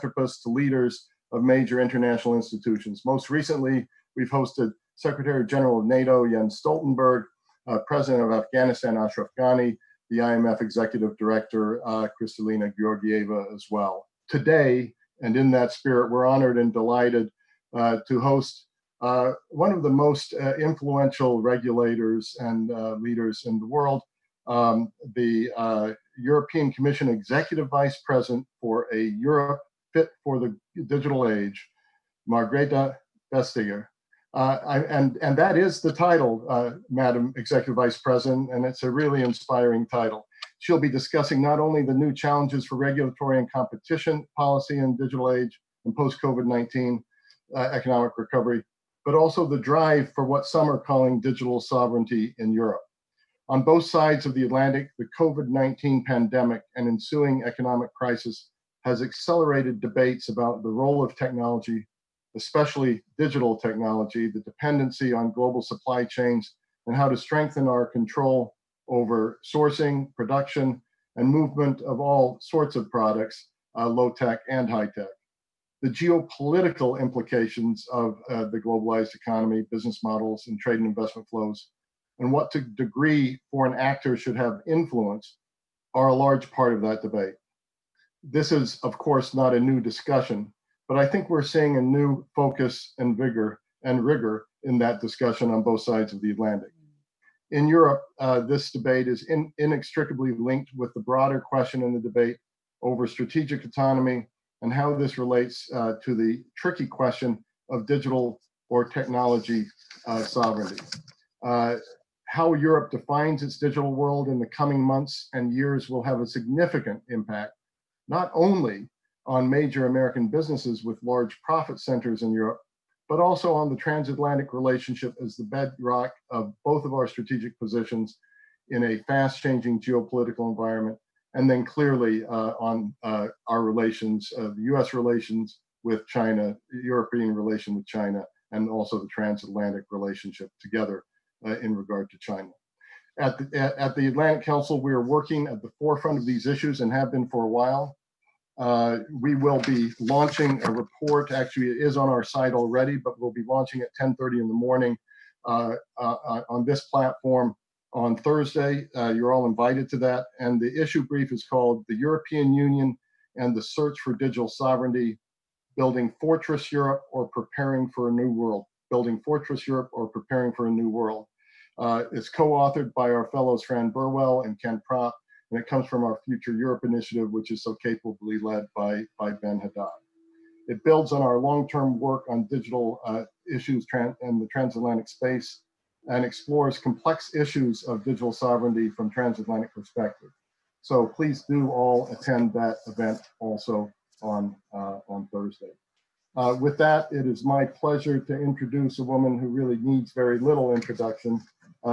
philanthropists to leaders of major international institutions. Most recently, we've hosted Secretary General of NATO, Jens Stoltenberg, President of Afghanistan, Ashraf Ghani, the IMF Executive Director, Kristalina Georgieva as well. Today, and in that spirit, we're honored and delighted to host one of the most influential regulators and leaders in the world, the European Commission Executive Vice President for a Europe Fit for the Digital Age, Margrethe Vestager. And that is the title, Madam Executive Vice President, and it's a really inspiring title. She'll be discussing not only the new challenges for regulatory and competition policy in digital age and post-COVID-19 economic recovery, but also the drive for what some are calling digital sovereignty in Europe. On both sides of the Atlantic, the COVID-19 pandemic and ensuing economic crisis has accelerated debates about the role of technology, especially digital technology, the dependency on global supply chains, and how to strengthen our control over sourcing, production, and movement of all sorts of products, low-tech and high-tech. The geopolitical implications of the globalized economy, business models, and trade and investment flows, and what degree foreign actors should have influence are a large part of that debate. This is, of course, not a new discussion, but I think we're seeing a new focus and vigor and rigor in that discussion on both sides of the Atlantic. In Europe, this debate is inextricably linked with the broader question in the debate over strategic autonomy and how this relates to the tricky question of digital or technology sovereignty. How Europe defines its digital world in the coming months and years will have a significant impact, not only on major American businesses with large profit centers in Europe, but also on the transatlantic relationship as the bedrock of both of our strategic positions in a fast-changing geopolitical environment, and then clearly on our relations, the US relations with China, European relation with China, and also the transatlantic relationship together in regard to China. At the Atlantic Council, we are working at the forefront of these issues and have been for a while. We will be launching a report. Actually, it is on our site already, but we'll be launching at 10:30 in the morning on this platform on Thursday. You're all invited to that. And the issue brief is called The European Union and the Search for Digital Sovereignty, Building Fortress Europe or Preparing for a New World. Building Fortress Europe or Preparing for a New World. It's co-authored by our fellows Fran Burwell and Ken Propp, and it comes from our Future Europe initiative, which is so capably led by Ben Haddad. It builds on our long-term work on digital issues in the transatlantic space and explores complex issues of digital sovereignty from transatlantic perspective. So please do all attend that event also on Thursday. With that, it is my pleasure to introduce a woman who really needs very little introduction.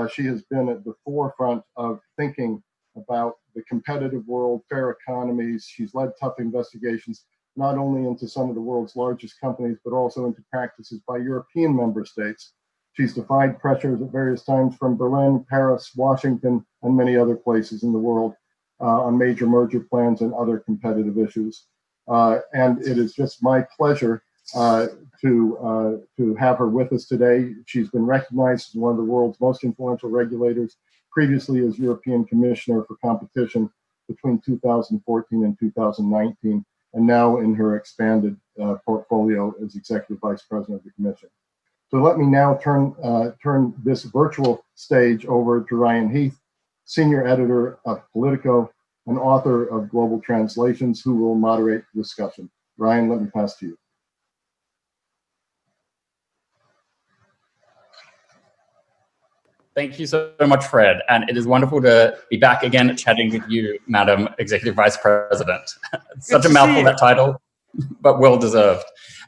She has been at the forefront of thinking about the competitive world, fair economies. She's led tough investigations, not only into some of the world's largest companies, but also into practices by European member states. She's defied pressures at various times from Berlin, Paris, Washington, and many other places in the world on major merger plans and other competitive issues. And it is just my pleasure to have her with us today. She's been recognized as one of the world's most influential regulators, previously as European Commissioner for Competition between 2014 and 2019, and now in her expanded portfolio as Executive Vice President of the Commission. So let me now turn this virtual stage over to Ryan Heath, Senior Editor of Politico and author of Global Translations, who will moderate the discussion. Ryan, let me pass to you. Thank you so much, Fred. And it is wonderful to be back again chatting with you, Madam Executive Vice President. Such a mouthful, that title, but well deserved.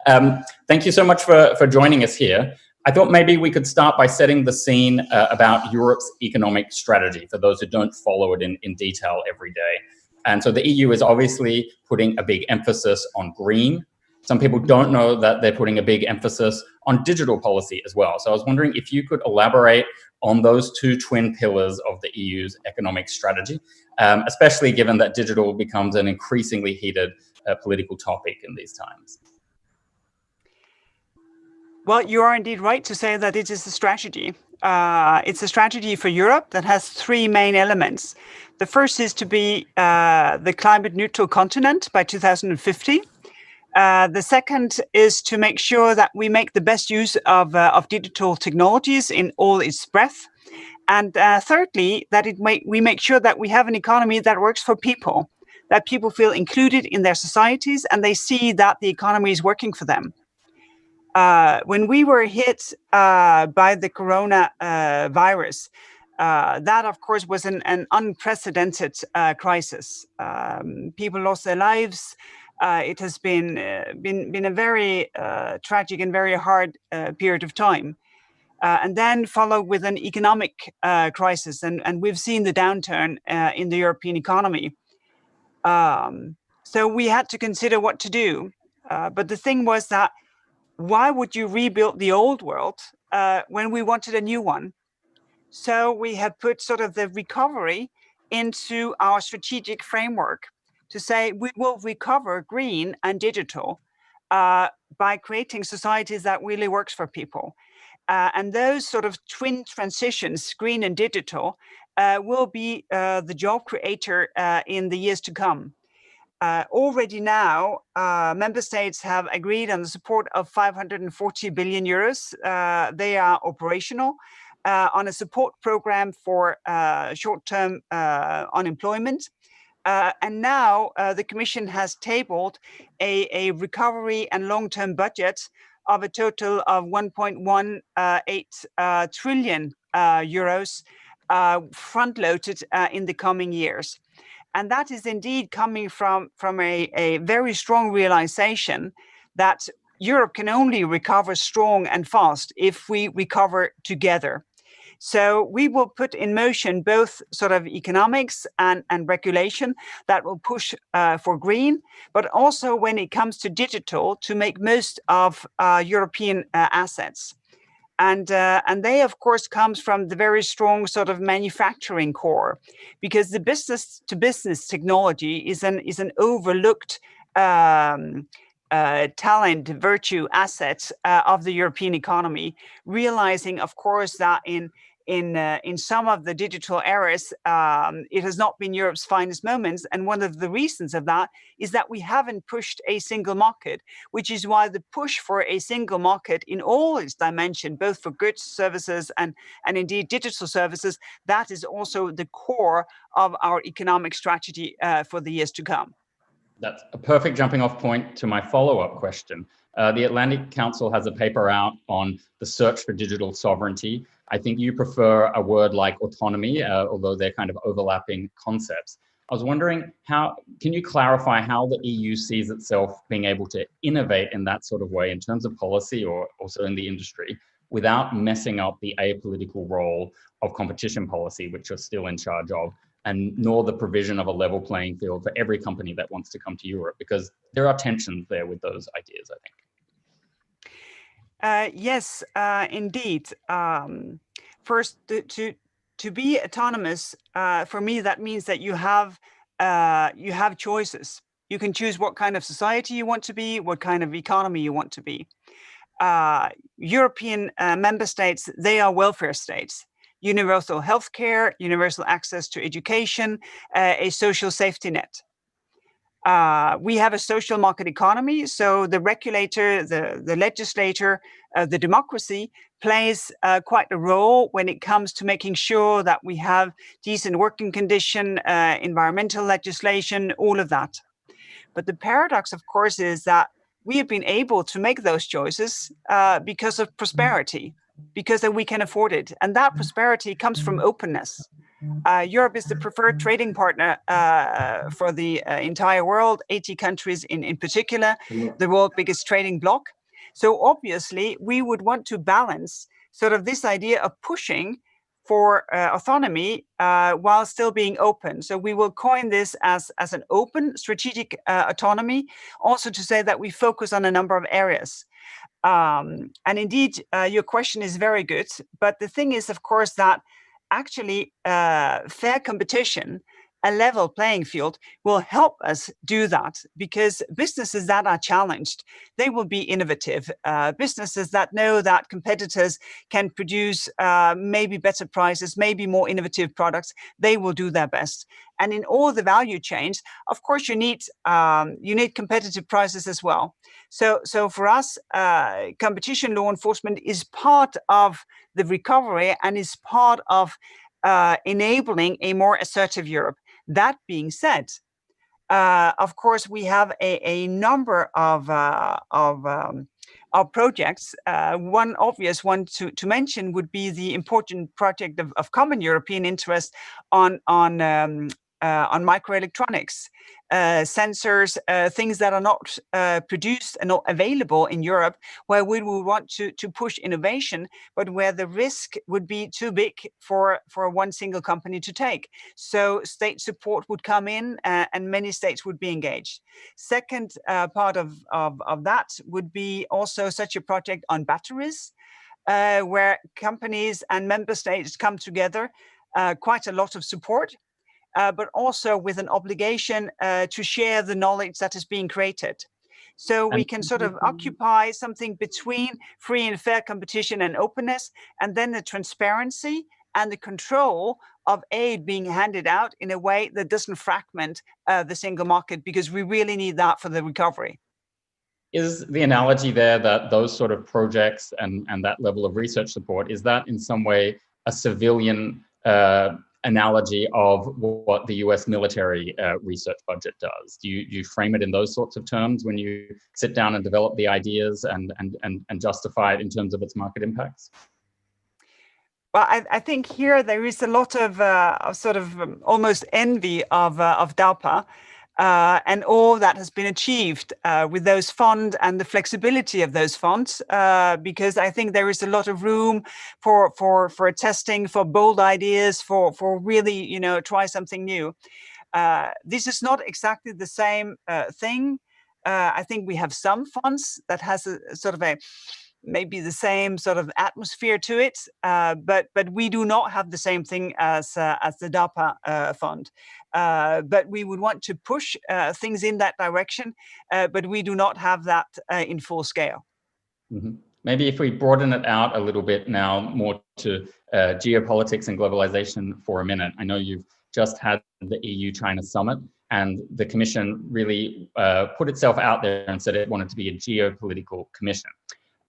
Thank you so much for joining us here. I thought maybe we could start by setting the scene about Europe's economic strategy for those who don't follow it in detail every day. And so the EU is obviously putting a big emphasis on green. Some people don't know that they're putting a big emphasis on digital policy as well. So I was wondering if you could elaborate on those two twin pillars of the EU's economic strategy, especially given that digital becomes an increasingly heated political topic in these times. Well, you are indeed right to say that it is a strategy. It's a strategy for Europe that has three main elements. The first is to be the climate neutral continent by 2050. The second is to make sure that we make the best use of digital technologies in all its breadth. And thirdly, that we make sure that we have an economy that works for people, that people feel included in their societies and they see that the economy is working for them. When we were hit by the corona virus, that, of course, was an unprecedented crisis. People lost their lives. It has been a very tragic and very hard period of time. And then followed with an economic crisis. And we've seen the downturn in the European economy. So we had to consider what to do. But the thing was that why would you rebuild the old world when we wanted a new one? So we have put sort of the recovery into our strategic framework to say we will recover green and digital by creating societies that really works for people. And those sort of twin transitions, green and digital, will be the job creator in the years to come. Already now, member states have agreed on the support of 540 billion euros. They are operational on a support program for short-term unemployment. And now the Commission has tabled a recovery and long-term budget of a total of 1.18 trillion euros front-loaded in the coming years. And that is indeed coming from a very strong realization that Europe can only recover strong and fast if we recover together. So we will put in motion both sort of economics and regulation that will push for green, but also when it comes to digital to make most of European assets. And they, of course, comes from the very strong sort of manufacturing core, because the business-to-business technology is an overlooked talent, virtue, assets of the European economy. Realizing, of course, that in some of the digital eras, it has not been Europe's finest moments. And one of the reasons of that is that we haven't pushed a single market, which is why the push for a single market in all its dimension, both for goods, services, and indeed digital services, that is also the core of our economic strategy for the years to come. That's a perfect jumping off point to my follow-up question. The Atlantic Council has a paper out on the search for digital sovereignty. I think you prefer a word like autonomy, although they're kind of overlapping concepts. I was wondering, can you clarify how the EU sees itself being able to innovate in that sort of way in terms of policy or also in the industry without messing up the apolitical role of competition policy, which you're still in charge of, and nor the provision of a level playing field for every company that wants to come to Europe, because there are tensions there with those ideas, I think. Yes, indeed. First, to be autonomous, for me, that means that you have choices. You can choose what kind of society you want to be, what kind of economy you want to be. European member states, they are welfare states. Universal healthcare, universal access to education, a social safety net. We have a social market economy, so the regulator, the legislator, the democracy plays quite a role when it comes to making sure that we have decent working condition, environmental legislation, all of that. But the paradox, of course, is that we have been able to make those choices because of prosperity, because that we can afford it. And that prosperity comes from openness. Europe is the preferred trading partner for the entire world, 80 countries in particular, the world's biggest trading bloc. So obviously, we would want to balance sort of this idea of pushing for autonomy while still being open. So we will coin this as an open strategic autonomy, also to say that we focus on a number of areas. And indeed, your question is very good. But the thing is, of course, that actually fair competition a level playing field will help us do that, because businesses that are challenged, they will be innovative. Businesses that know that competitors can produce maybe better prices, maybe more innovative products, they will do their best. And in all the value chains, of course, you need competitive prices as well. So for us, competition law enforcement is part of the recovery and is part of enabling a more assertive Europe. That being said, of course, we have a number of projects. One obvious one to mention would be the important project of common European interest on microelectronics, sensors, things that are not produced and not available in Europe, where we would want to push innovation, but where the risk would be too big for one single company to take. So state support would come in, and many states would be engaged. Second part of that would be also such a project on batteries, where companies and member states come together, quite a lot of support, but also with an obligation to share the knowledge that is being created. So we can sort of occupy something between free and fair competition and openness, and then the transparency and the control of aid being handed out in a way that doesn't fragment the single market, because we really need that for the recovery. Is the analogy there that those sort of projects and that level of research support, is that in some way a civilian analogy of what the US military research budget does? Do you frame it in those sorts of terms when you sit down and develop the ideas and justify it in terms of its market impacts? Well, I think here there is a lot of sort of almost envy of DARPA and all that has been achieved with those funds and the flexibility of those funds, because I think there is a lot of room for testing, for bold ideas, for really try something new. This is not exactly the same thing. I think we have some funds that has a sort of maybe the same sort of atmosphere to it, but we do not have the same thing as the DARPA fund. But we would want to push things in that direction, but we do not have that in full scale. Mm-hmm. Maybe if we broaden it out a little bit now, more to geopolitics and globalization for a minute. I know you've just had the EU-China summit, and the Commission really put itself out there and said it wanted to be a geopolitical commission.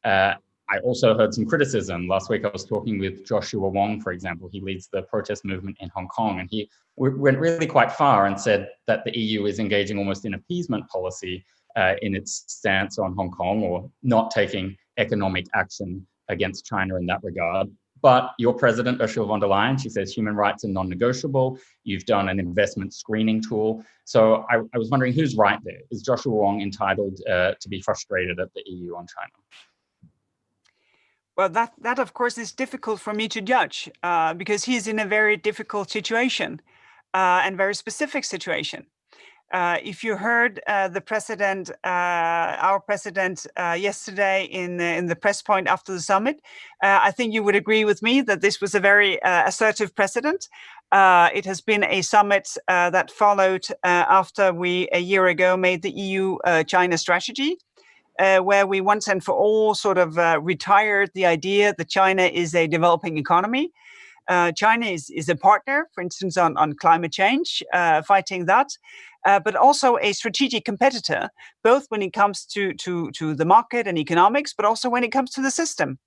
I also heard some criticism. Last week I was talking with Joshua Wong, for example. He leads the protest movement in Hong Kong, and he went really quite far and said that the EU is engaging almost in appeasement policy in its stance on Hong Kong, or not taking economic action against China in that regard. But your president, Ursula von der Leyen, she says human rights are non-negotiable. You've done an investment screening tool. So I was wondering, who's right there? Is Joshua Wong entitled to be frustrated at the EU on China? Well, that of course is difficult for me to judge, because he's in a very difficult situation and very specific situation. If you heard the president, our president, yesterday in the press point after the summit, I think you would agree with me that this was a very assertive president. It has been a summit that followed after we a year ago made the EU-China strategy, where we once and for all sort of retired the idea that China is a developing economy. China is a partner, for instance, on climate change, fighting that, but also a strategic competitor, both when it comes to the market and economics, but also when it comes to the system.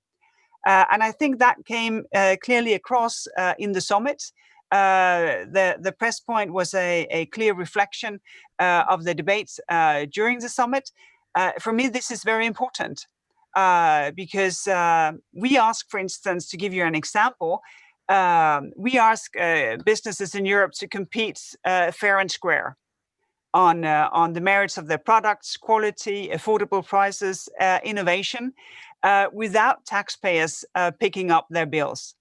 And I think that came clearly across in the summit. The press point was a clear reflection of the debates during the summit. For me, this is very important because we ask, for instance, to give you an example, we ask businesses in Europe to compete fair and square on the merits of their products, quality, affordable prices, innovation, without taxpayers picking up their bills.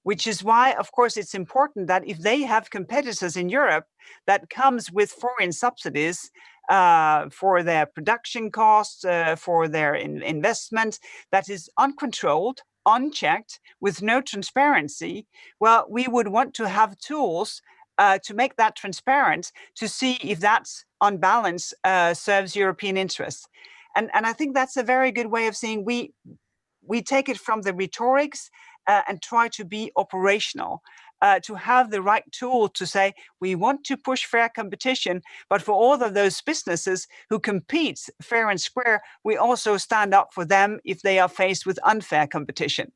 Which is why, of course, it's important that if they have competitors in Europe that comes with foreign subsidies for their production costs, for their investment, that is uncontrolled, unchecked, with no transparency, well, we would want to have tools to make that transparent, to see if that's on balance serves European interests. And I think that's a very good way of saying we take it from the rhetorics and try to be operational, to have the right tool to say we want to push fair competition, but for all of those businesses who compete fair and square, we also stand up for them if they are faced with unfair competition.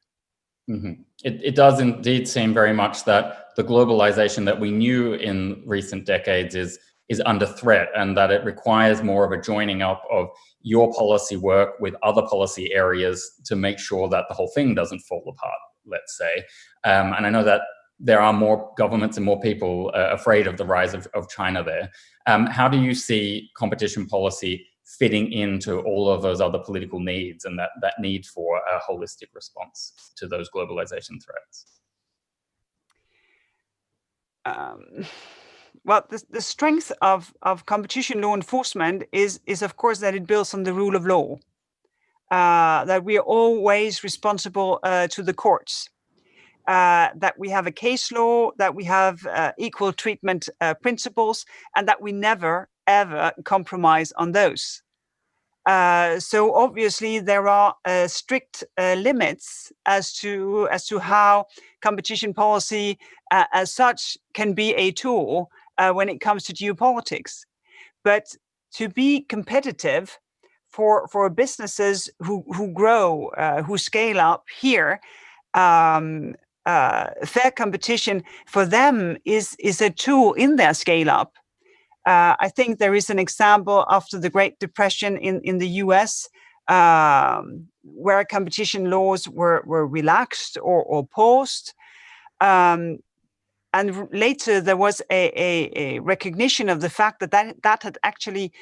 Mm-hmm. It does indeed seem very much that the globalization that we knew in recent decades is under threat, and that it requires more of a joining up of your policy work with other policy areas to make sure that the whole thing doesn't fall apart, let's say. And I know that there are more governments and more people afraid of the rise of China there. How do you see competition policy fitting into all of those other political needs and that need for a holistic response to those globalization threats? Well, the strength of competition law enforcement is of course that it builds on the rule of law, that we are always responsible to the courts, that we have a case law, that we have equal treatment principles, and that we never, ever compromise on those. So obviously there are strict limits as to how competition policy as such can be a tool when it comes to geopolitics. But to be competitive for businesses who grow, who scale up here, fair competition for them is a tool in their scale up. I think there is an example after the Great Depression in the US where competition laws were relaxed or paused. And later there was a recognition of the fact that had actually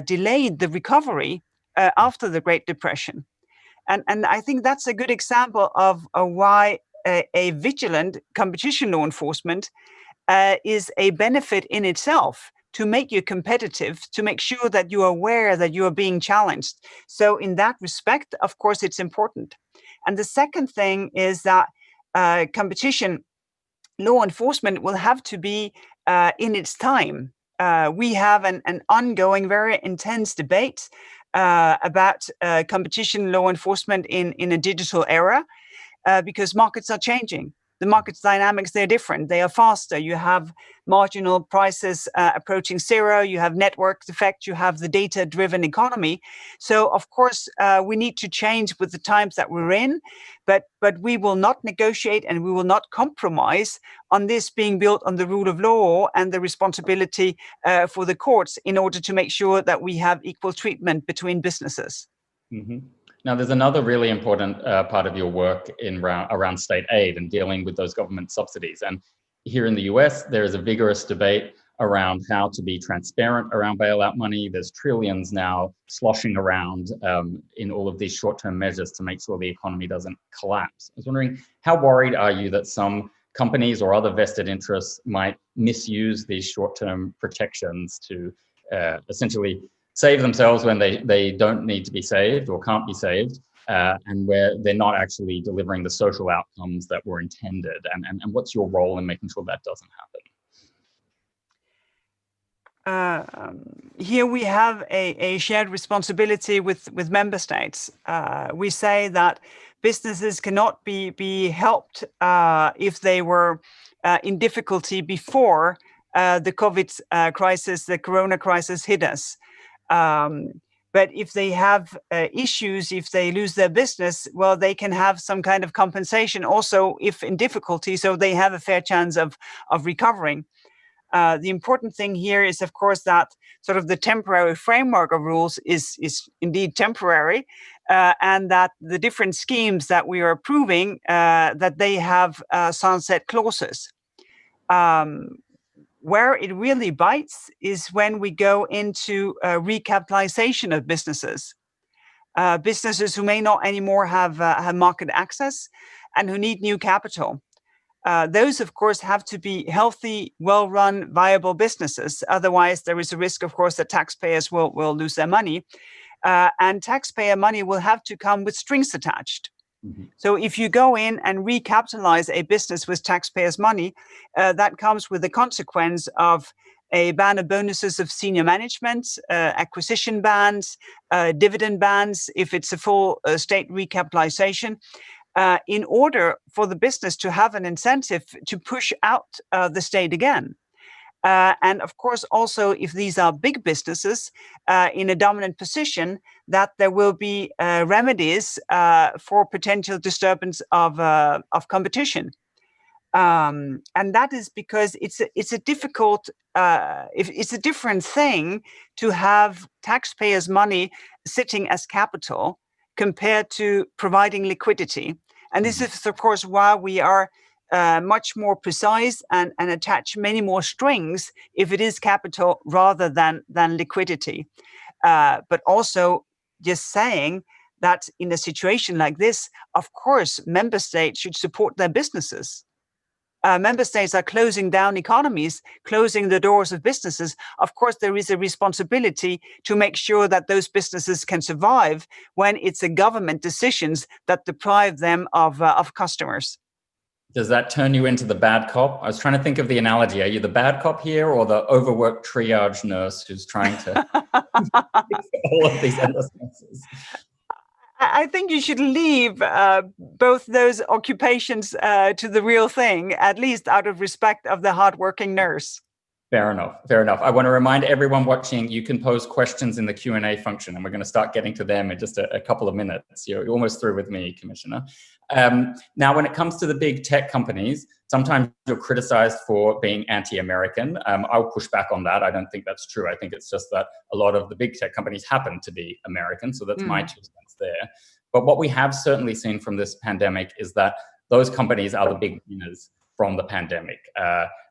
delayed the recovery after the Great Depression. And I think that's a good example of why a vigilant competition law enforcement is a benefit in itself, to make you competitive, to make sure that you are aware that you are being challenged. So in that respect, of course, it's important. And the second thing is that competition law enforcement will have to be in its time. We have an ongoing, very intense debate about competition law enforcement in a digital era because markets are changing. The market's dynamics, they're different. They are faster. You have marginal prices approaching zero. You have network effect. You have the data-driven economy. So, of course, we need to change with the times that we're in. But we will not negotiate and we will not compromise on this being built on the rule of law and the responsibility for the courts in order to make sure that we have equal treatment between businesses. Mm-hmm. Now, there's another really important part of your work around state aid and dealing with those government subsidies. And here in the US, there is a vigorous debate around how to be transparent around bailout money. There's trillions now sloshing around in all of these short-term measures to make sure the economy doesn't collapse. I was wondering, how worried are you that some companies or other vested interests might misuse these short-term protections to essentially save themselves when they don't need to be saved or can't be saved, and where they're not actually delivering the social outcomes that were intended? And what's your role in making sure that doesn't happen? Here we have a shared responsibility with member states. We say that businesses cannot be helped if they were in difficulty before the COVID crisis, the corona crisis hit us. But if they have issues, if they lose their business, well, they can have some kind of compensation also if in difficulty, so they have a fair chance of recovering. The important thing here is, of course, that sort of the temporary framework of rules is indeed temporary, and that the different schemes that we are approving, that they have sunset clauses. Where it really bites is when we go into recapitalization of businesses. Businesses who may not anymore have market access and who need new capital. Those, of course, have to be healthy, well-run, viable businesses. Otherwise, there is a risk, of course, that taxpayers will lose their money. And taxpayer money will have to come with strings attached. So if you go in and recapitalize a business with taxpayers' money, that comes with the consequence of a ban of bonuses of senior management, acquisition bans, dividend bans, if it's a full state recapitalization, in order for the business to have an incentive to push out the state again. And of course, also, if these are big businesses in a dominant position, that there will be remedies for potential disturbance of competition. And that is because it's a difficult, it's a different thing to have taxpayers' money sitting as capital compared to providing liquidity. And this is, of course, why we are much more precise and attach many more strings if it is capital rather than liquidity. But also just saying that in a situation like this, of course, member states should support their businesses. Member states are closing down economies, closing the doors of businesses. Of course, there is a responsibility to make sure that those businesses can survive when it's a government decisions that deprive them of customers. Does that turn you into the bad cop? I was trying to think of the analogy. Are you the bad cop here or the overworked triage nurse who's trying to fix all of these endless messes? I think you should leave both those occupations to the real thing, at least out of respect of the hardworking nurse. Fair enough. Fair enough. I want to remind everyone watching, you can pose questions in the Q&A function, and we're going to start getting to them in just a couple of minutes. You're almost through with me, Commissioner. Now, when it comes to the big tech companies, sometimes you're criticized for being anti-American. I'll push back on that. I don't think that's true. I think it's just that a lot of the big tech companies happen to be American, so that's my 2 cents there. But what we have certainly seen from this pandemic is that those companies are the big winners from the pandemic.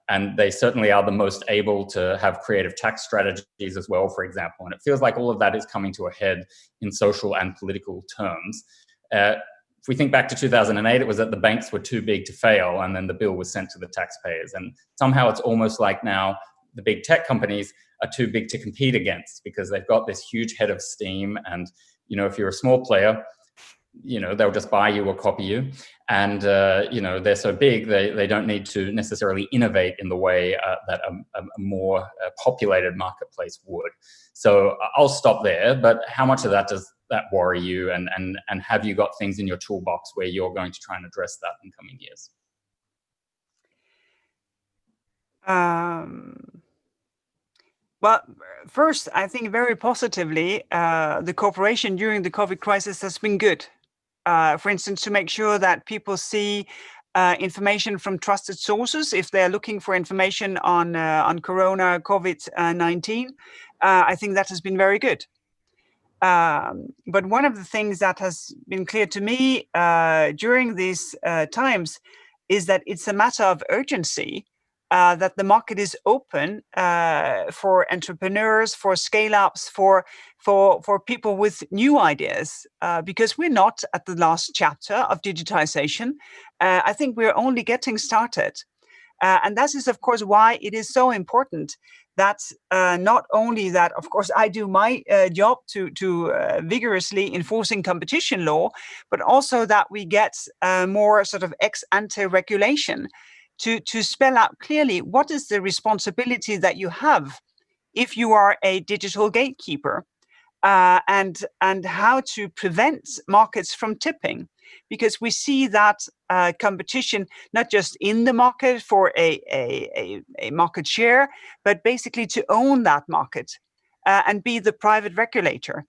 And they certainly are the most able to have creative tax strategies as well, for example. And it feels like all of that is coming to a head in social and political terms. If we think back to 2008, it was that the banks were too big to fail, and then the bill was sent to the taxpayers. And somehow it's almost like now the big tech companies are too big to compete against because they've got this huge head of steam. And, you know, if you're a small player, you know, they'll just buy you or copy you. And, you know, they're so big, they don't need to necessarily innovate in the way that a more populated marketplace would. So I'll stop there. But how much of that does that worry you? And have you got things in your toolbox where you're going to try and address that in coming years? Well, first, I think very positively, the cooperation during the COVID crisis has been good. For instance, to make sure that people see information from trusted sources if they're looking for information on Corona, COVID-19. I think that has been very good. But one of the things that has been clear to me during these times is that it's a matter of urgency. That the market is open for entrepreneurs, for scale-ups, for people with new ideas, because we're not at the last chapter of digitization. I think we're only getting started. And that is, of course, why it is so important that not only that, of course, I do my job to vigorously enforcing competition law, but also that we get more sort of ex-ante regulation to spell out clearly what is the responsibility that you have if you are a digital gatekeeper, and how to prevent markets from tipping. Because we see that competition, not just in the market for a market share, but basically to own that market and be the private regulator.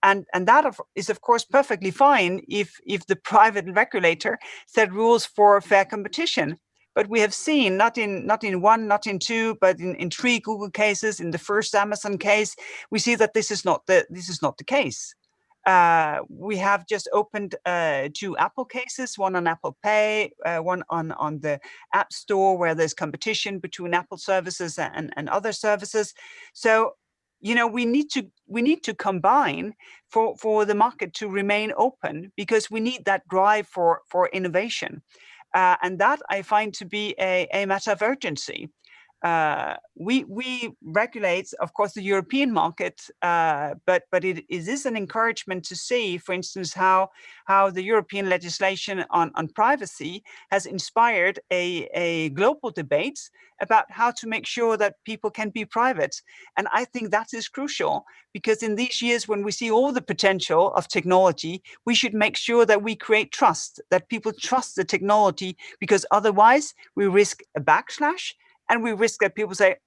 And that is, of course, perfectly fine if the private regulator set rules for fair competition. But we have seen, not in one, not in two, but in 3 Google cases, in the first Amazon case, we see that this is not the case. We have just opened 2 Apple cases, one on Apple Pay, one on the App Store, where there's competition between Apple services and other services. So, you know, we need to combine for the market to remain open, because we need that drive for innovation. And that I find to be a matter of urgency. we regulate, of course, the European market, but it is an encouragement to see, for instance, how the European legislation on privacy has inspired a global debate about how to make sure that people can be private. And I think that is crucial, because in these years when we see all the potential of technology, we should make sure that we create trust, that people trust the technology, because otherwise we risk a backslash, and we risk that people say,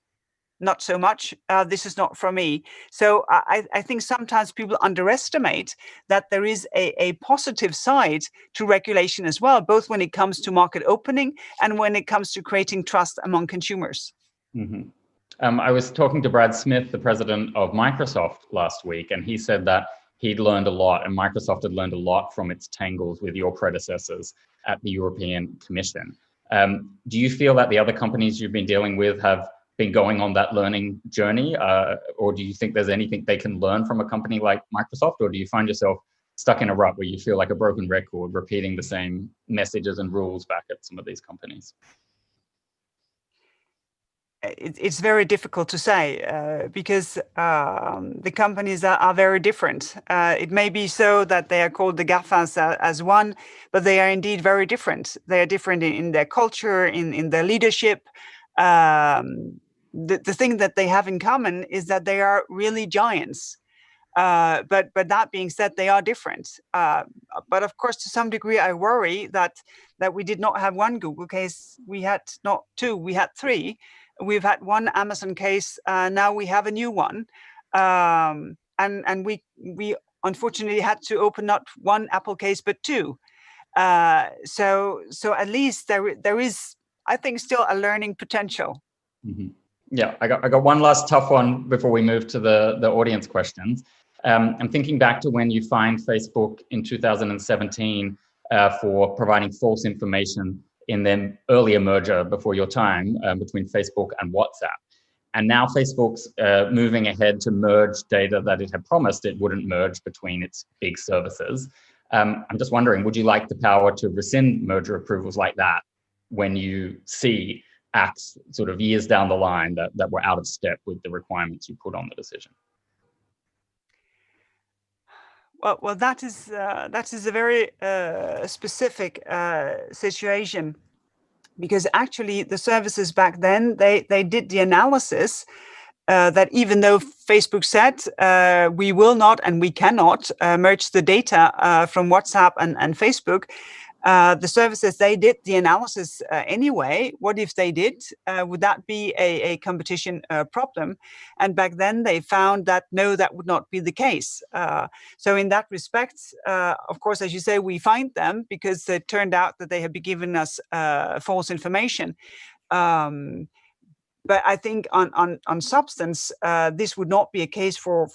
not so much, this is not for me. So I think sometimes people underestimate that there is a positive side to regulation as well, both when it comes to market opening and when it comes to creating trust among consumers. Mm-hmm. I was talking to Brad Smith, the president of Microsoft, last week, and he said that he'd learned a lot, and Microsoft had learned a lot from its tangles with your predecessors at the European Commission. Do you feel that the other companies you've been dealing with have been going on that learning journey, or do you think there's anything they can learn from a company like Microsoft, or do you find yourself stuck in a rut where you feel like a broken record, repeating the same messages and rules back at some of these companies? It's very difficult to say, because the companies are very different. It may be so that they are called the GAFAs as one, but they are indeed very different. They are different in their culture, in their leadership. The thing that they have in common is that they are really giants. But that being said, they are different. But of course, to some degree, I worry that we did not have one Google case. We had not two, we had three. We've had one Amazon case. Now we have a new one. And we unfortunately had to open not one Apple case, but two. So at least there is, I think, still a learning potential. Mm-hmm. Yeah, I got one last tough one before we move to the audience questions. I'm thinking back to when you fined Facebook in 2017 for providing false information in their earlier merger before your time between Facebook and WhatsApp. And now Facebook's moving ahead to merge data that it had promised it wouldn't merge between its big services. I'm just wondering, would you like the power to rescind merger approvals like that when you see acts sort of years down the line that were out of step with the requirements you put on the decision? Well, that is a very specific situation, because actually the services back then, they did the analysis that even though Facebook said we will not and we cannot merge the data from WhatsApp and Facebook, the services, they did the analysis anyway. What if they did? Would that be a competition problem? And back then they found that no, that would not be the case. So in that respect, of course, as you say, we fined them because it turned out that they had been giving us false information. But I think on substance, this would not be a case for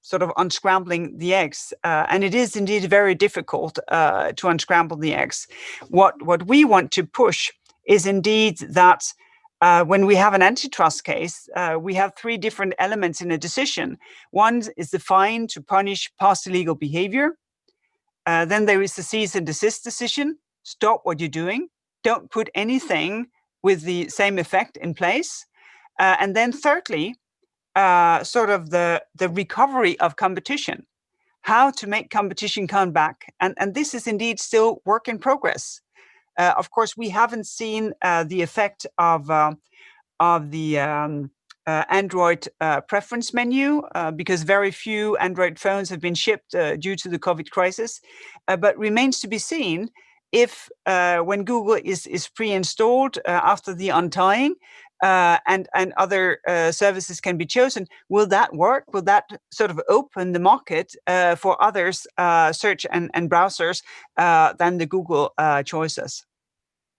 sort of unscrambling the eggs. And it is indeed very difficult to unscramble the eggs. What we want to push is indeed that when we have an antitrust case, we have three different elements in a decision. One is the fine to punish past illegal behavior. Then there is the cease and desist decision. Stop what you're doing. Don't put anything with the same effect in place. And then thirdly, sort of the recovery of competition, how to make competition come back. And this is indeed still work in progress. Of course, we haven't seen the effect of the Android preference menu because very few Android phones have been shipped due to the COVID crisis, but remains to be seen if when Google is pre-installed after the untying and other services can be chosen, will that work? Will that sort of open the market for others search and browsers than the Google choices?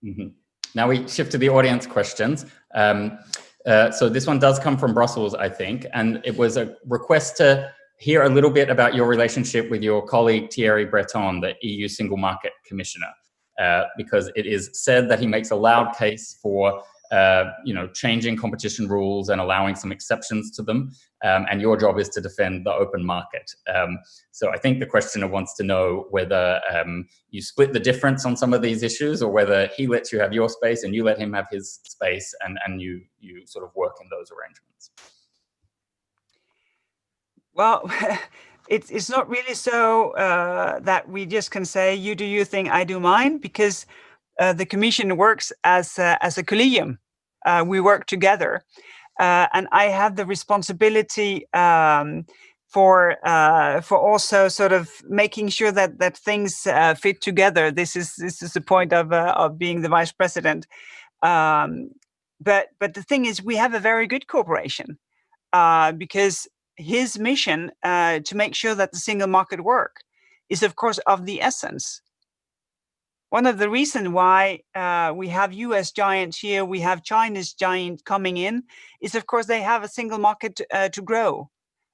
Mm-hmm. Now we shift to the audience questions. So this one does come from Brussels, I think, and it was a request to hear a little bit about your relationship with your colleague Thierry Breton, the EU Single Market Commissioner, because it is said that he makes a loud case for changing competition rules and allowing some exceptions to them. And your job is to defend the open market. So I think the questioner wants to know whether you split the difference on some of these issues, or whether he lets you have your space and you let him have his space, and you sort of work in those arrangements. Well, it's not really so that we just can say, you do your thing, I do mine, because the Commission works as a collegium. We work together. And I have the responsibility for also sort of making sure that things fit together. This is the point of being the vice president. But the thing is, we have a very good cooperation because his mission to make sure that the single market work is, of course, of the essence. One of the reasons why we have US giants here, we have China's giant coming in, is of course they have a single market to grow.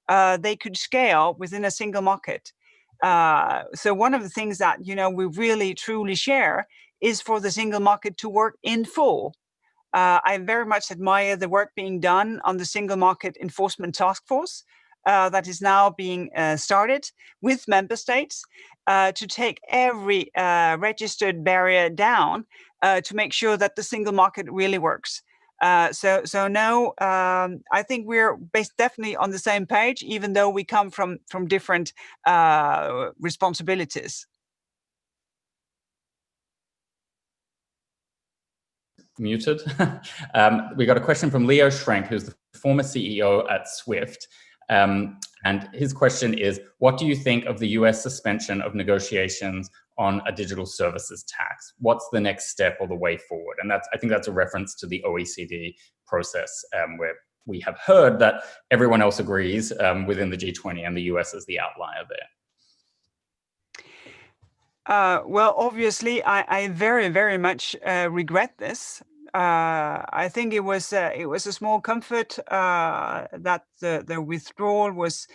They could scale within a single market. So one of the things that we really truly share is for the single market to work in full. I very much admire the work being done on the Single Market Enforcement Task Force that is now being started with member states to take every registered barrier down to make sure that the single market really works. So no, I think we're definitely on the same page, even though we come from different responsibilities. Muted. We got a question from Leo Schrenk, who's the former CEO at Swift. And his question is, what do you think of the US suspension of negotiations on a digital services tax? What's the next step or the way forward? And I think that's a reference to the OECD process, where we have heard that everyone else agrees within the G20, and the US is the outlier there. Well, obviously, I very, very much regret this. I think it was a small comfort that the withdrawal was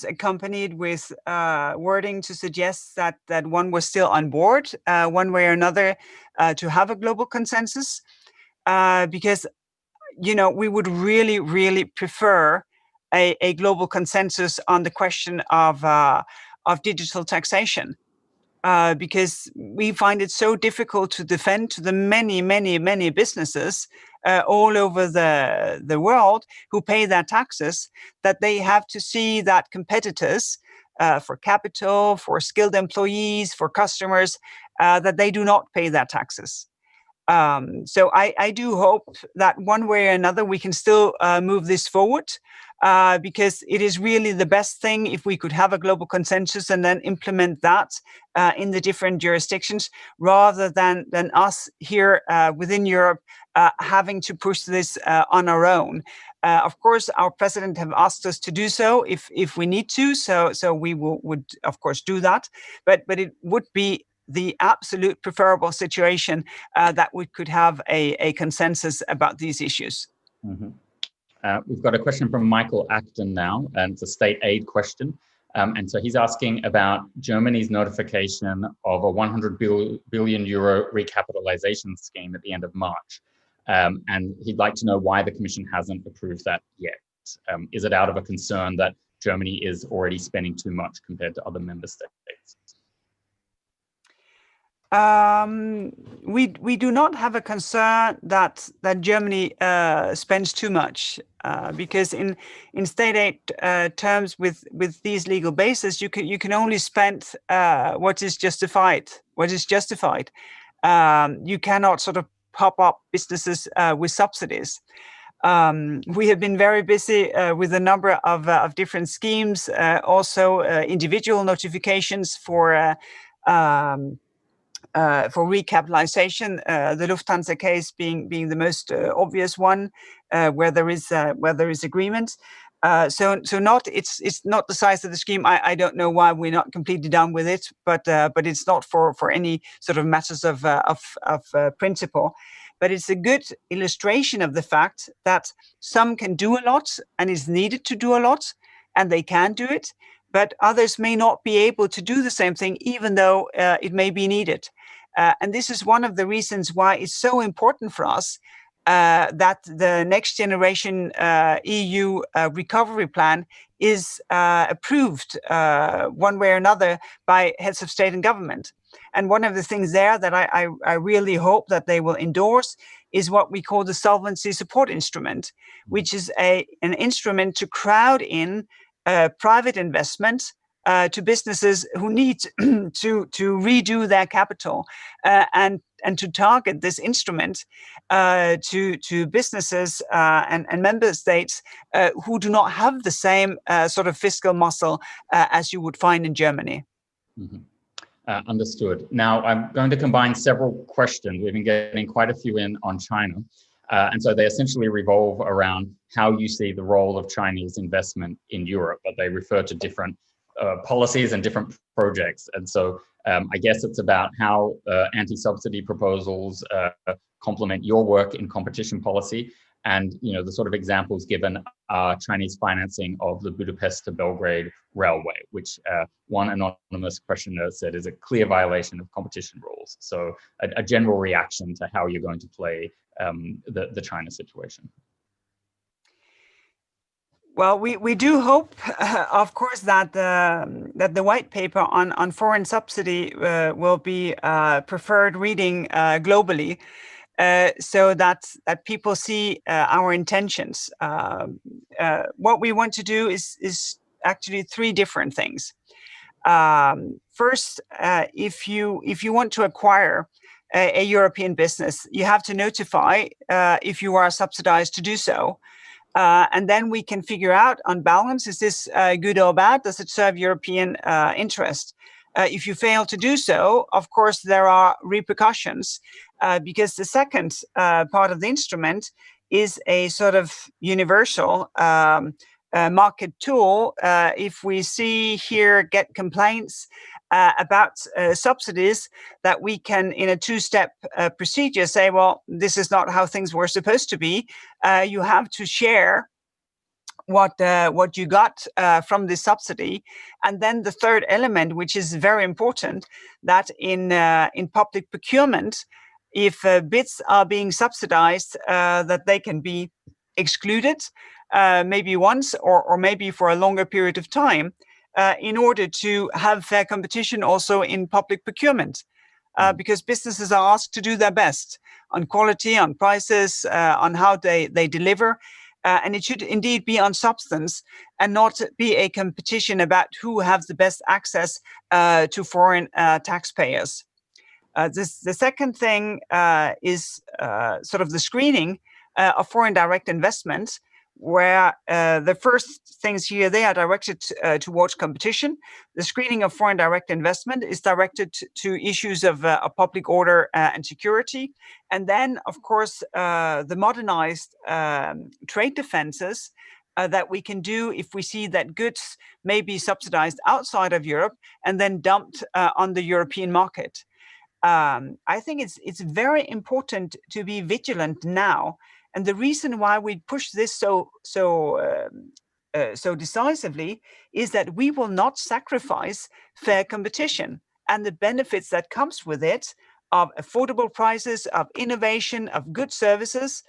accompanied with wording to suggest that one was still on board one way or another to have a global consensus, because we would really, really prefer a global consensus on the question of digital taxation. Because we find it so difficult to defend to the many, many, many businesses all over the world who pay their taxes, that they have to see that competitors for capital, for skilled employees, for customers, that they do not pay their taxes. So I do hope that one way or another we can still move this forward, because it is really the best thing if we could have a global consensus and then implement that in the different jurisdictions, rather than us here within Europe having to push this on our own. Of course, our president have asked us to do so if we need to, so we would of course do that, but it would be the absolute preferable situation that we could have a consensus about these issues. Mm-hmm. We've got a question from Michael Acton now, and it's a state aid question. And so he's asking about Germany's notification of a 100 billion euro recapitalization scheme at the end of March. And he'd like to know why the Commission hasn't approved that yet. Is it out of a concern that Germany is already spending too much compared to other member states? We do not have a concern that Germany spends too much, because in state aid terms with these legal bases, you can only spend what is justified. You cannot sort of pop up businesses with subsidies. We have been very busy with a number of different schemes, also individual notifications for recapitalization, the Lufthansa case being the most obvious one, where there is agreement. So it's not the size of the scheme. I don't know why we're not completely done with it, but it's not for any sort of matters of principle. But it's a good illustration of the fact that some can do a lot and is needed to do a lot, and they can do it, but others may not be able to do the same thing, even though it may be needed. And this is one of the reasons why it's so important for us that the next generation EU recovery plan is approved one way or another by heads of state and government. And one of the things there that I really hope that they will endorse is what we call the Solvency Support Instrument, which is an instrument to crowd in private investment to businesses who need to redo their capital, and to target this instrument to businesses and member states who do not have the same sort of fiscal muscle as you would find in Germany. Mm-hmm. Understood. Now, I'm going to combine several questions. We've been getting quite a few in on China. And so they essentially revolve around how you see the role of Chinese investment in Europe, but they refer to different policies and different projects. And so I guess it's about how anti-subsidy proposals complement your work in competition policy. And the sort of examples given are Chinese financing of the Budapest to Belgrade railway, which one anonymous questioner said is a clear violation of competition rules. So a general reaction to how you're going to play the China situation. Well, we do hope, of course, that the white paper on foreign subsidy will be preferred reading globally, so that people see our intentions. What we want to do is actually three different things. First, if you want to acquire a European business, you have to notify if you are subsidized to do so. And then we can figure out on balance, is this good or bad? Does it serve European interest? If you fail to do so, of course, there are repercussions, because the second part of the instrument is a sort of universal market tool. If we get complaints about subsidies, that we can, in a two-step procedure, say, well, this is not how things were supposed to be. You have to share what you got from the subsidy. And then the third element, which is very important, that in public procurement, if bids are being subsidized, that they can be excluded, maybe once or maybe for a longer period of time, in order to have fair competition also in public procurement, because businesses are asked to do their best on quality, on prices, on how they deliver. And it should indeed be on substance and not be a competition about who has the best access to foreign taxpayers. The second thing is sort of the screening of foreign direct investment, where the first things here, they are directed towards competition. The screening of foreign direct investment is directed to issues of public order and security. And then, of course, the modernized trade defenses that we can do if we see that goods may be subsidized outside of Europe and then dumped on the European market. I think it's very important to be vigilant now. And the reason why we push this so decisively is that we will not sacrifice fair competition and the benefits that comes with it, of affordable prices, of innovation, of good services.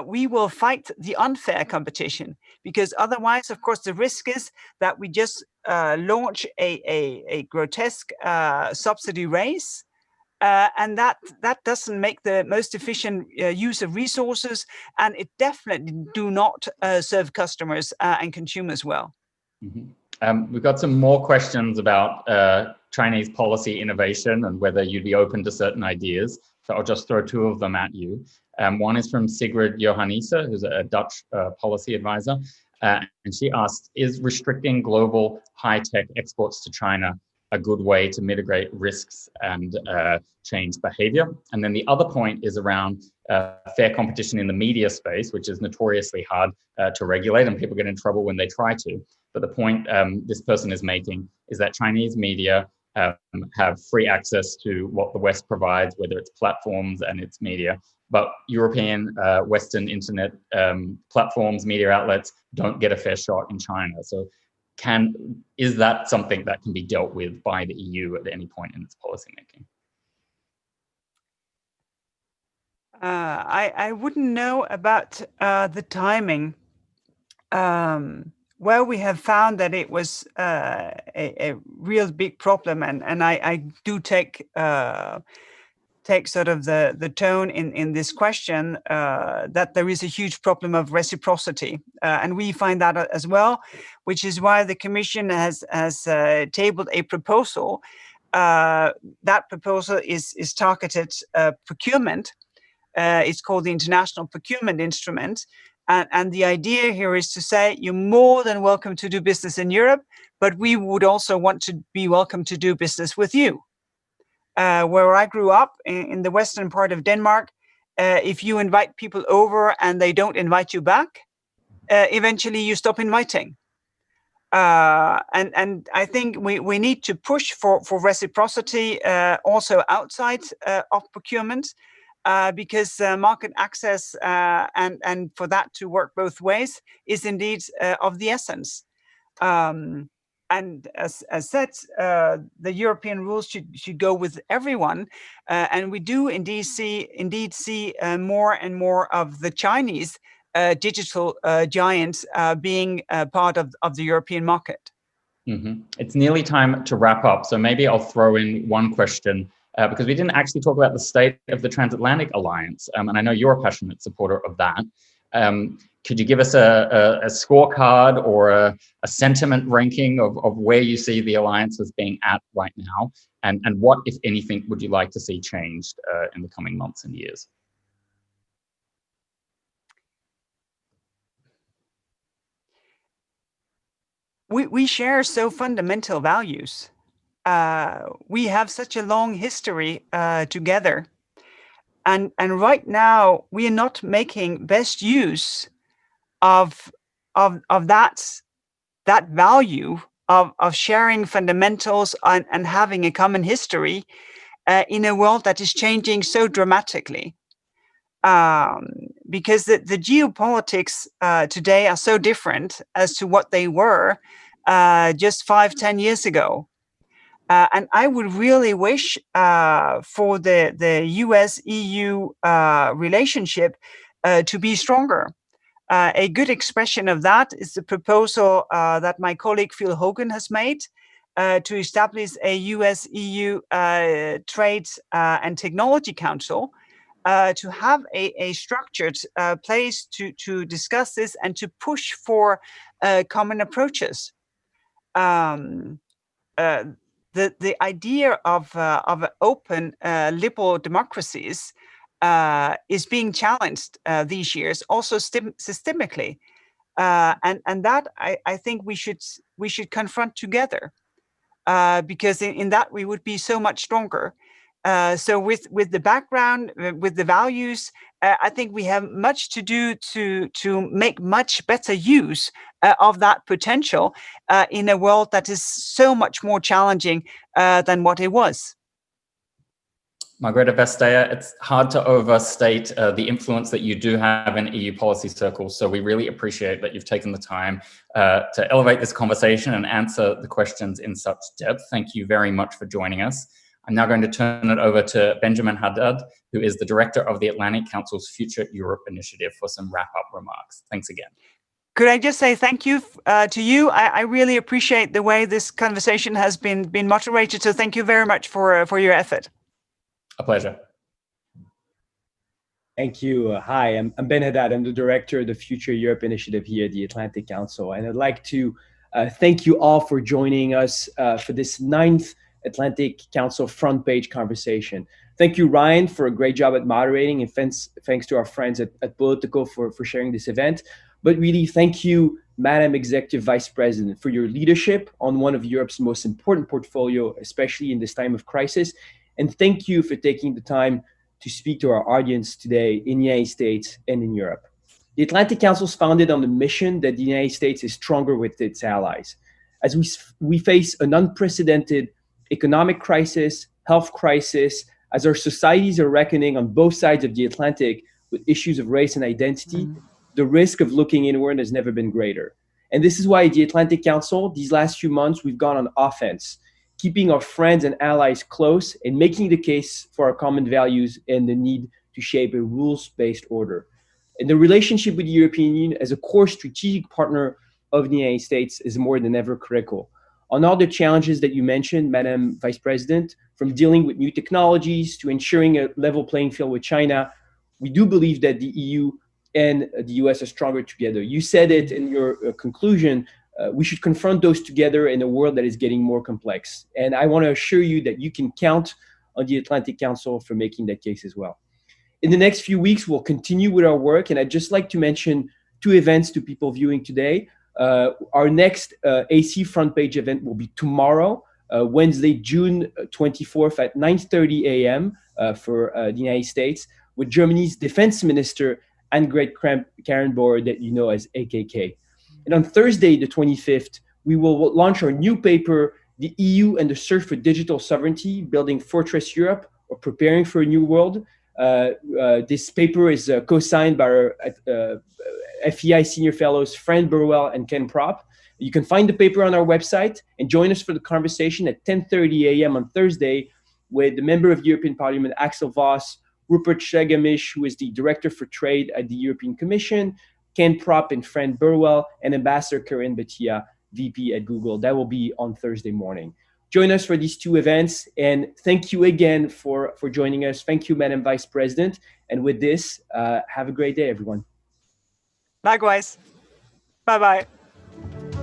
We will fight the unfair competition, because otherwise, of course, the risk is that we just launch a grotesque subsidy race. And that doesn't make the most efficient use of resources, and it definitely do not serve customers and consumers well. Mm-hmm. We've got some more questions about Chinese policy innovation and whether you'd be open to certain ideas. So I'll just throw two of them at you. One is from Sigrid Johannisa, who's a Dutch policy advisor. And she asked, is restricting global high-tech exports to China a good way to mitigate risks and change behavior? And then the other point is around fair competition in the media space, which is notoriously hard to regulate, and people get in trouble when they try to. But the point this person is making is that Chinese media have free access to what the West provides, whether it's platforms and its media, but European, Western internet platforms, media outlets don't get a fair shot in China. So is that something that can be dealt with by the EU at any point in its policymaking? I wouldn't know about the timing. Well, we have found that it was a real big problem, and I do take sort of the tone in this question that there is a huge problem of reciprocity, and we find that as well, which is why the Commission has tabled a proposal. That proposal is targeted procurement. It's called the International Procurement Instrument. And the idea here is to say, you're more than welcome to do business in Europe, but we would also want to be welcome to do business with you. Where I grew up in the western part of Denmark, if you invite people over and they don't invite you back, eventually you stop inviting. And I think we need to push for reciprocity also outside of procurement. Because market access and for that to work both ways is indeed of the essence. And as said, the European rules should go with everyone, and we do indeed see more and more of the Chinese digital giants being part of the European market. Mm-hmm. It's nearly time to wrap up, so maybe I'll throw in one question. Because we didn't actually talk about the state of the Transatlantic Alliance, and I know you're a passionate supporter of that. Could you give us a scorecard or a sentiment ranking of where you see the alliance as being at right now, and what, if anything, would you like to see changed in the coming months and years? We share so fundamental values. We have such a long history together, and right now we are not making best use of that value of sharing fundamentals and having a common history in a world that is changing so dramatically. Because the geopolitics today are so different as to what they were just 5-10 years ago. And I would really wish for the US-EU relationship to be stronger. A good expression of that is the proposal that my colleague Phil Hogan has made to establish a US-EU Trade and Technology Council, to have a structured place to discuss this and to push for common approaches. The idea of open liberal democracies is being challenged these years, also systemically, and that I think we should confront together, because in that we would be so much stronger. So with the background, with the values, I think we have much to do to make much better use of that potential in a world that is so much more challenging than what it was. Margrethe Vestager, it's hard to overstate the influence that you do have in EU policy circles. So we really appreciate that you've taken the time to elevate this conversation and answer the questions in such depth. Thank you very much for joining us. I'm now going to turn it over to Benjamin Haddad, who is the director of the Atlantic Council's Future Europe Initiative, for some wrap-up remarks. Thanks again. Could I just say thank you to you? I really appreciate the way this conversation has been moderated. So thank you very much for your effort. A pleasure. Thank you. Hi, I'm Ben Haddad. I'm the director of the Future Europe Initiative here at the Atlantic Council. And I'd like to thank you all for joining us for this 9th Atlantic Council front page conversation. Thank you, Ryan, for a great job at moderating, and thanks to our friends at Politico for sharing this event. But really, thank you, Madam Executive Vice President, for your leadership on one of Europe's most important portfolio, especially in this time of crisis. And thank you for taking the time to speak to our audience today in the United States and in Europe. The Atlantic Council is founded on the mission that the United States is stronger with its allies. As we face an unprecedented economic crisis, health crisis, as our societies are reckoning on both sides of the Atlantic with issues of race and identity, the risk of looking inward has never been greater. And this is why at the Atlantic Council, these last few months, we've gone on offense, keeping our friends and allies close and making the case for our common values and the need to to shape a rules-based order. And the relationship with the European Union as a core strategic partner of the United States is more than ever critical. On all the challenges that you mentioned, Madam Vice President, from dealing with new technologies to ensuring a level playing field with China, we do believe that the EU and the US are stronger together. You said it in your conclusion, we should confront those together in a world that is getting more complex. And I want to assure you that you can count on the Atlantic Council for making that case as well. In the next few weeks, we'll continue with our work. And I'd just like to mention 2 events to people viewing today. Our next AC front page event will be tomorrow, Wednesday, June 24th at 9:30 a.m. For the United States with Germany's Defense Minister, Annegret Kramp-Karrenbauer, that you know as AKK. And on Thursday, the 25th, we will launch our new paper, The EU and the Search for Digital Sovereignty, Building Fortress Europe or Preparing for a New World. This paper is co-signed by our FEI Senior Fellows, Fran Burwell and Ken Propp. You can find the paper on our website and join us for the conversation at 10:30 a.m. on Thursday with the member of the European Parliament, Axel Voss, Rupert Schlegemish, who is the Director for Trade at the European Commission, Ken Propp and Fran Burwell, and Ambassador Corinne Bethia, VP at Google. That will be on Thursday morning. Join us for these 2 events, and thank you again for joining us. Thank you, Madam Vice President. And with this, have a great day, everyone. Likewise. Bye-bye.